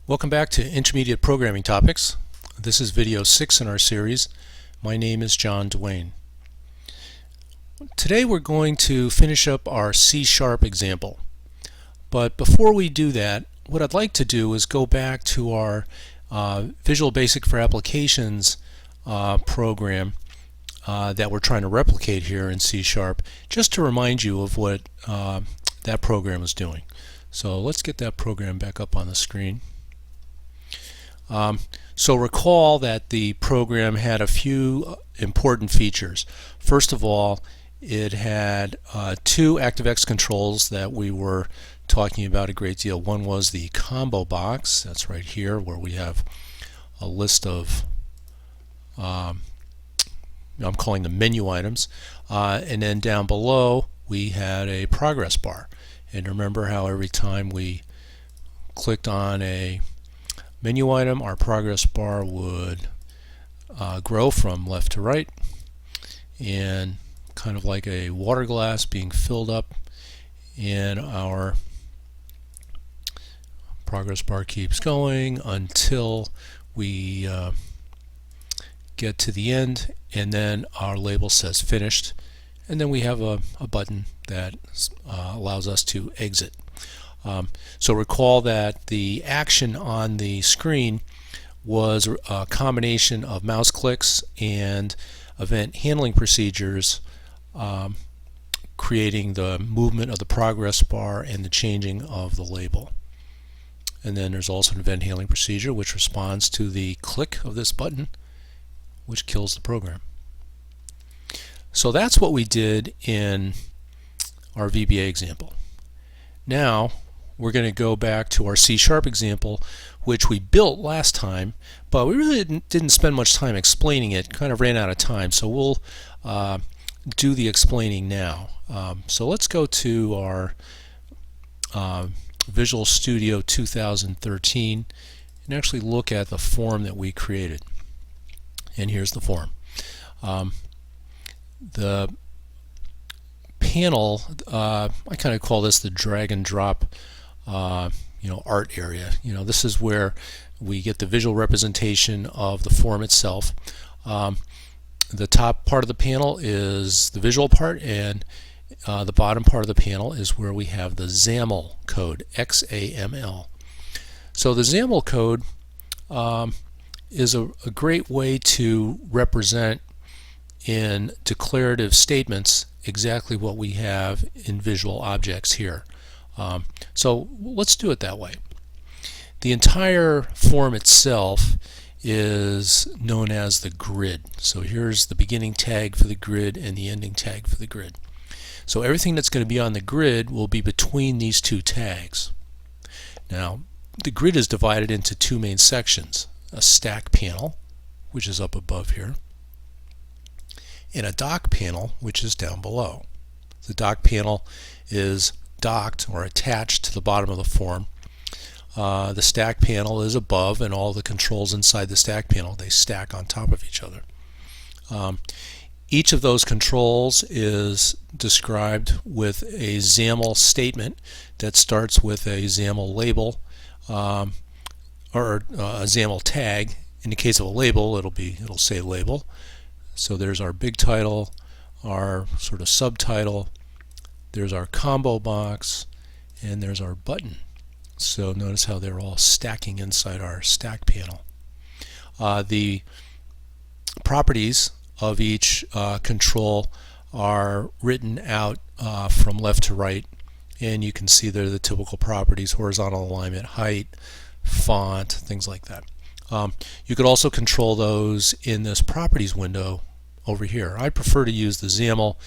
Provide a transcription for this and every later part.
Welcome back to Intermediate Programming Topics. This is video 6 in our series. My name is John Duane. Today we're going to finish up our C# example. But before we do that, what I'd like to do is go back to our Visual Basic for Applications program that we're trying to replicate here in C#, just to remind you of what that program is doing. So let's get that program back up on the screen. So recall that the program had a few important features. First of all, it had two ActiveX controls that we were talking about a great deal. One was the combo box, that's right here, where we have a list of I'm calling them menu items, and then down below we had a progress bar. And remember how every time we clicked on a menu item, our progress bar would grow from left to right, and kind of like a water glass being filled up, and our progress bar keeps going until we get to the end, and then our label says finished, and then we have a button that allows us to exit. So recall that the action on the screen was a combination of mouse clicks and event handling procedures, creating the movement of the progress bar and the changing of the label. And then there's also an event handling procedure which responds to the click of this button, which kills the program. So that's what we did in our VBA example. Now we're going to go back to our C# example, which we built last time, but we really didn't spend much time explaining it, kind of ran out of time, so we'll do the explaining now. So let's go to our Visual Studio 2013 and actually look at the form that we created. And here's the form. The panel, I kind of call this the drag and drop art area. This is where we get the visual representation of the form itself. The top part of the panel is the visual part, and the bottom part of the panel is where we have the XAML code, XAML. So the XAML code is a great way to represent in declarative statements exactly what we have in visual objects here. So let's do it that way. The entire form itself is known as the grid. So here's the beginning tag for the grid and the ending tag for the grid. So everything that's going to be on the grid will be between these two tags. Now the grid is divided into two main sections: a stack panel, which is up above here, and a dock panel, which is down below. The dock panel is docked or attached to the bottom of the form. The stack panel is above, and all the controls inside the stack panel, they stack on top of each other. Each of those controls is described with a XAML statement that starts with a XAML label or a XAML tag. In the case of a label, it'll say label. So there's our big title, our sort of subtitle, there's our combo box, and there's our button. So notice how they're all stacking inside our stack panel. The properties of each control are written out from left to right, and you can see they're the typical properties: horizontal alignment, height, font, things like that. You could also control those in this properties window over here. I prefer to use the XAML.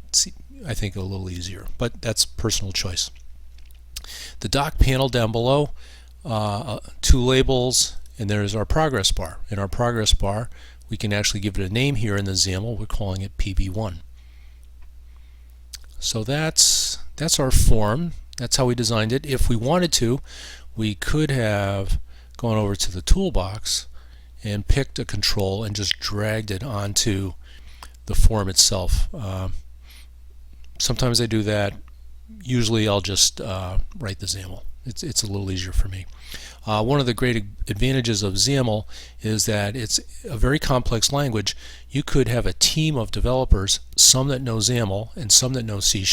It's, I think, a little easier, but that's personal choice. The dock panel down below, two labels, and there's our progress bar. In our progress bar, we can actually give it a name here in the XAML. We're calling it PB1. So that's our form. That's how we designed it. If we wanted to, we could have gone over to the toolbox and picked a control and just dragged it onto the form itself. Sometimes I do that. Usually I'll just write the XAML it's a little easier for me. One of the great advantages of XAML is that it's a very complex language. You could have a team of developers, some that know XAML and some that know C#.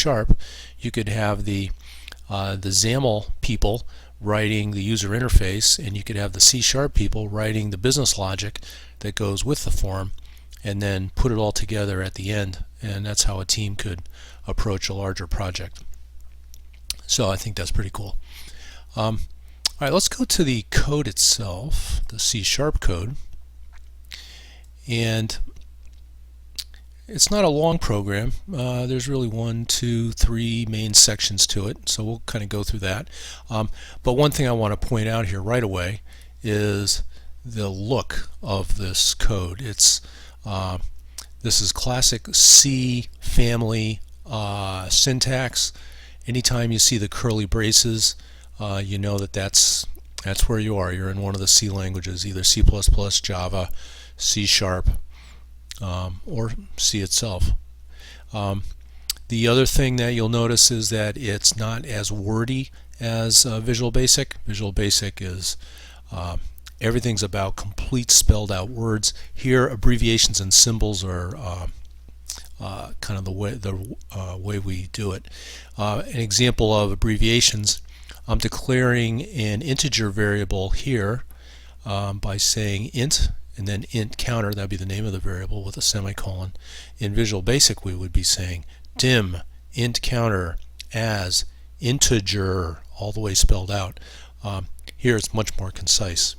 You could have the XAML people writing the user interface, and you could have the C# people writing the business logic that goes with the form, and then put it all together at the end, and that's how a team could approach a larger project. So I think that's pretty cool. All right, let's go to the code itself, the C# code. And it's not a long program. There's really 1, 2, 3 main sections to it, so we'll kind of go through that. But one thing I want to point out here right away is the look of this code. This is classic C family syntax. Anytime you see the curly braces, you know that's where you are. You're in one of the C languages, either C++, Java, C#, or C itself. The other thing that you'll notice is that it's not as wordy as Visual Basic. Visual Basic is everything's about complete spelled out words. Here, abbreviations and symbols are kind of the way we do it. An example of abbreviations: I'm declaring an integer variable here by saying int and then int counter. That'd be the name of the variable with a semicolon. In Visual Basic, we would be saying dim int counter as integer, all the way spelled out. Here it's much more concise.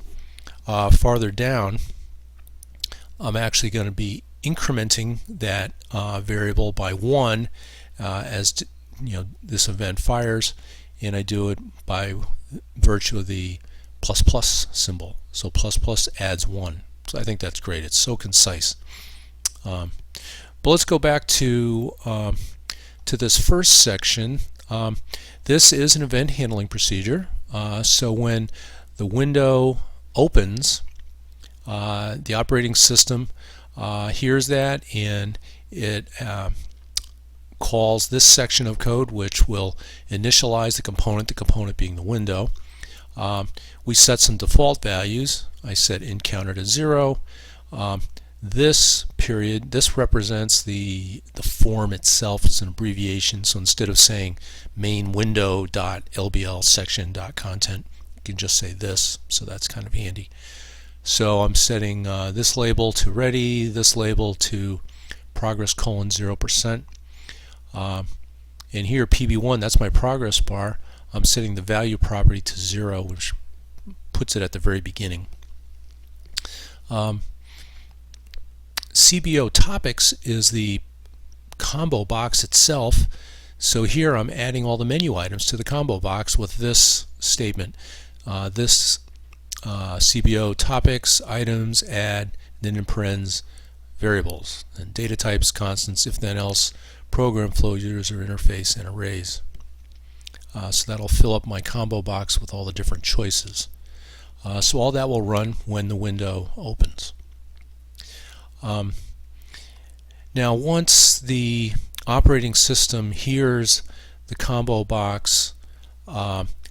Farther down, I'm actually going to be incrementing that variable by 1 as this event fires, and I do it by virtue of the plus symbol. So plus adds 1. So I think that's great. It's so concise. But let's go back to this first section. This is an event handling procedure. So when the window opens, the operating system hears that, and it calls this section of code, which will initialize the component being the window. We set some default values. I set int counter to 0. This period, this represents the form itself. It's an abbreviation, so instead of saying main window.lbl section.content, you can just say this, so that's kind of handy. So I'm setting this label to ready, this label to progress : 0%. And here PB1, that's my progress bar. I'm setting the value property to 0, which puts it at the very beginning. CBO topics is the combo box itself. So here I'm adding all the menu items to the combo box with this statement. This CBO topics, items, add, then in parens, variables, and data types, constants, if then else, program flow, user interface, and arrays. So that'll fill up my combo box with all the different choices. So all that will run when the window opens. Now once the operating system hears the combo box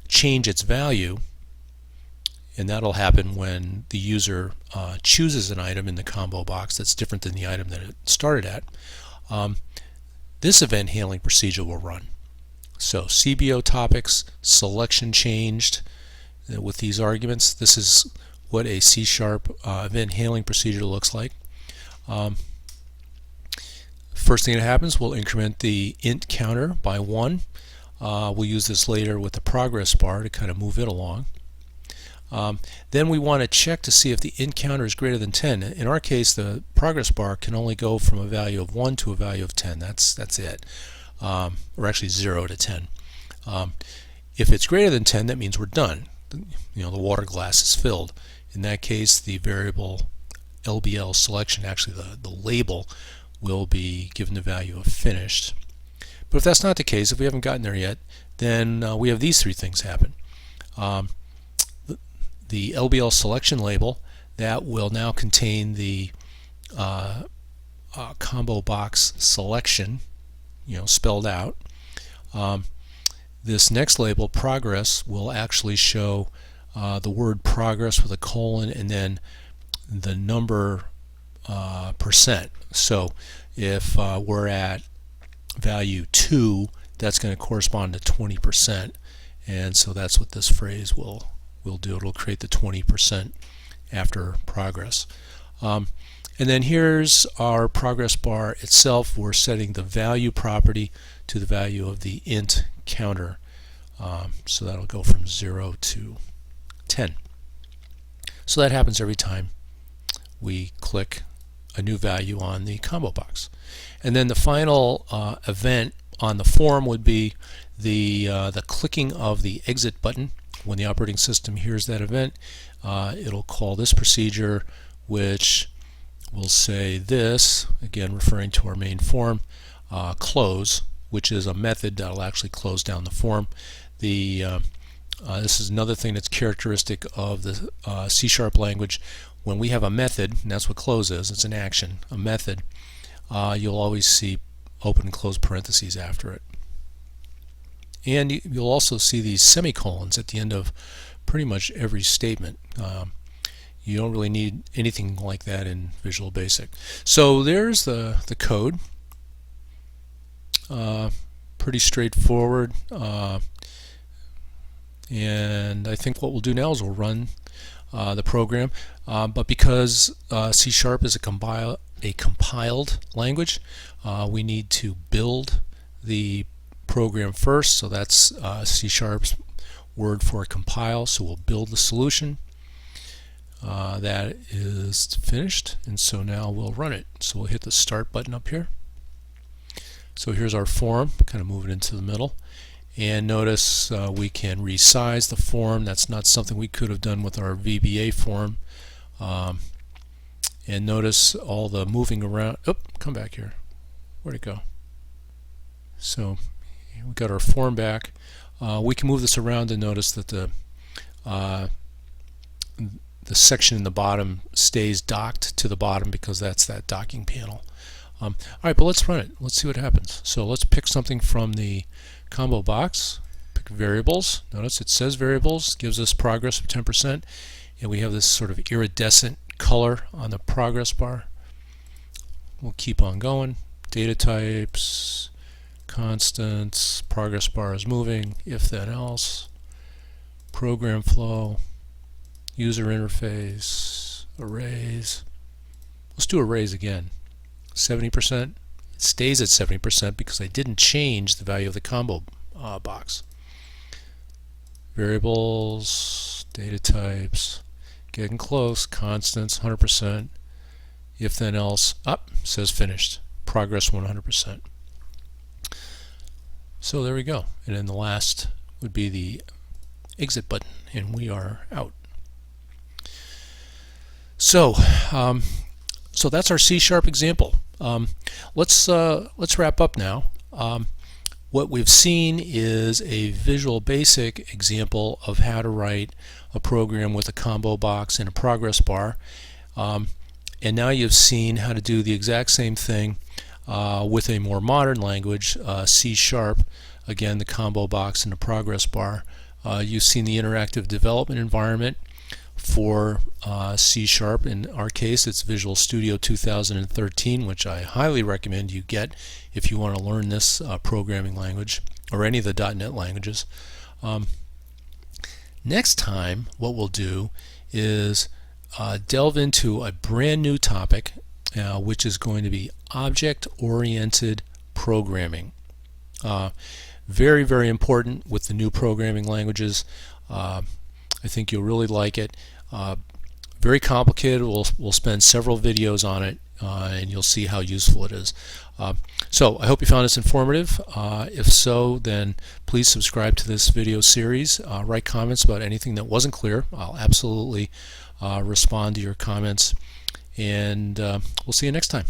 change its value, and that'll happen when the user chooses an item in the combo box that's different than the item that it started at, this event handling procedure will run. So CBO topics, selection changed with these arguments. This is what a C# event handling procedure looks like. First thing that happens, we'll increment the int counter by 1. We'll use this later with the progress bar to kind of move it along. Then we want to check to see if the int counter is greater than 10. In our case, the progress bar can only go from a value of 1 to a value of 10. That's it. Or actually 0 to 10. If it's greater than 10, that means we're done. The water glass is filled. In that case, the variable LBL selection, actually the label, will be given the value of finished. But if that's not the case, if we haven't gotten there yet, then we have these three things happen. The LBL selection label, that will now contain the combo box selection, spelled out. this next label, progress, will actually show the word progress with a colon and then the number percent. So if we're at value 2, that's going to correspond to 20%, and so that's what this phrase will do. It'll create the 20% after progress. And then here's our progress bar itself. We're setting the value property to the value of the int counter. So that'll go from 0 to 10. So that happens every time we click a new value on the combo box. And then the final event on the form would be the clicking of the exit button. When the operating system hears that event, it'll call this procedure, which will say this, again referring to our main form, close, which is a method that will actually close down the form. This is another thing that's characteristic of the C# language. When we have a method, and that's what close is, it's an action, a method, you'll always see open and close parentheses after it. And you'll also see these semicolons at the end of pretty much every statement. You don't really need anything like that in Visual Basic. So there's the code. Pretty straightforward. And I think what we'll do now is we'll run the program. But because C# is a compiled language, we need to build the program first. So that's C#'s word for compile. So we'll build the solution. That is finished, and so now we'll run it. So we'll hit the start button up here. So here's our form, kind of move it into the middle, and notice we can resize the form. That's not something we could have done with our VBA form. And notice all the moving around. Oh, come back here. Where'd it go? So we got our form back. We can move this around and notice that the section in the bottom stays docked to the bottom because that's that docking panel. All right, but let's run it. Let's see what happens. So let's pick something from the combo box. Pick variables. Notice it says variables, gives us progress of 10%, and we have this sort of iridescent color on the progress bar. We'll keep on going. Data types, constants, progress bar is moving, if then else, program flow, user interface, arrays. Let's do arrays again. 70%. It stays at 70% because I didn't change the value of the combo box. Variables, data types, getting close, constants, 100%, if then else, up, says finished, progress 100%. So there we go. And then the last would be the exit button, and we are out. So that's our C# example. Let's wrap up now. What we've seen is a Visual Basic example of how to write a program with a combo box and a progress bar. And now you've seen how to do the exact same thing with a more modern language, C#. Again, the combo box and the progress bar. You've seen the interactive development environment for C#. In our case, it's Visual Studio 2013, which I highly recommend you get if you want to learn this programming language or any of the .NET languages. Next time, what we'll do is delve into a brand new topic, which is going to be object-oriented programming. Very, very important with the new programming languages. I think you'll really like it. Very complicated. We'll spend several videos on it, and you'll see how useful it is. So I hope you found this informative. If so, then please subscribe to this video series. Write comments about anything that wasn't clear. I'll absolutely respond to your comments, and we'll see you next time.